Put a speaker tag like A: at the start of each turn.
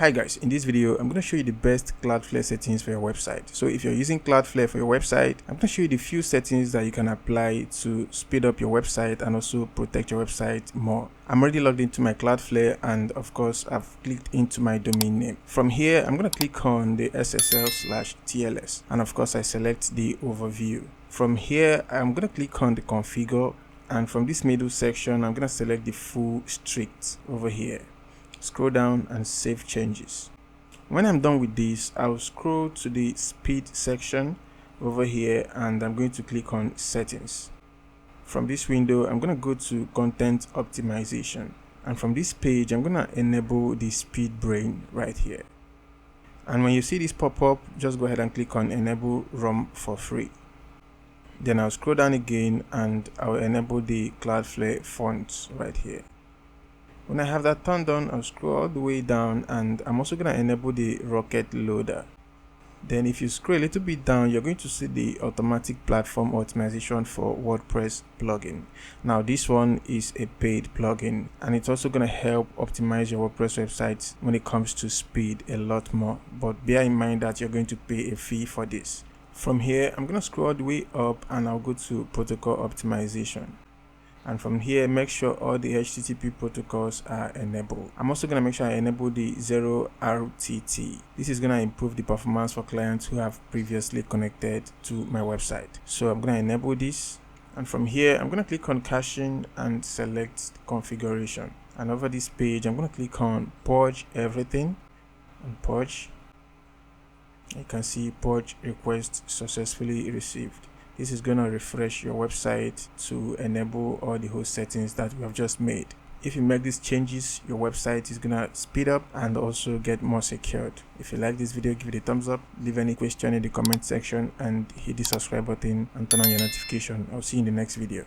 A: Hi guys, in this video I'm going to show you the best Cloudflare settings for your website. So if you're using Cloudflare for your website, I'm going to show you the few settings that you can apply to speed up your website and also protect your website more. I'm already logged into my Cloudflare and of course I've clicked into my domain name. From here I'm going to click on the SSL/TLS and of course I select the overview. From here I'm going to click on the configure, and from this middle section I'm going to select the full strict over here. Scroll down and save changes. When I'm done with this, I'll scroll to the speed section over here and I'm going to click on settings. From this window I'm going to go to content optimization, and from this page I'm going to enable the speed brain right here. And when you see this pop up, just go ahead and click on enable ROM for free. Then I'll scroll down again and I'll enable the Cloudflare fonts right here. When I have that turned on, I'll scroll all the way down and I'm also going to enable the rocket loader. Then if you scroll a little bit down, you're going to see the automatic platform optimization for WordPress plugin. Now this one is a paid plugin and it's also going to help optimize your WordPress website when it comes to speed a lot more, but bear in mind that you're going to pay a fee for this. From here I'm going to scroll all the way up and I'll go to protocol optimization. And from here, make sure all the HTTP protocols are enabled. I'm also going to make sure I enable the 0RTT. This is going to improve the performance for clients who have previously connected to my website. So I'm going to enable this. And from here, I'm going to click on caching and select configuration. And over this page, I'm going to click on purge everything and purge. You can see purge request successfully received. This is going to refresh your website to enable all the host settings that we have just made. If you make these changes, your website is going to speed up and also get more secured. If you like this video, give it a thumbs up, leave any question in the comment section and hit the subscribe button and turn on your notification. I'll see you in the next video.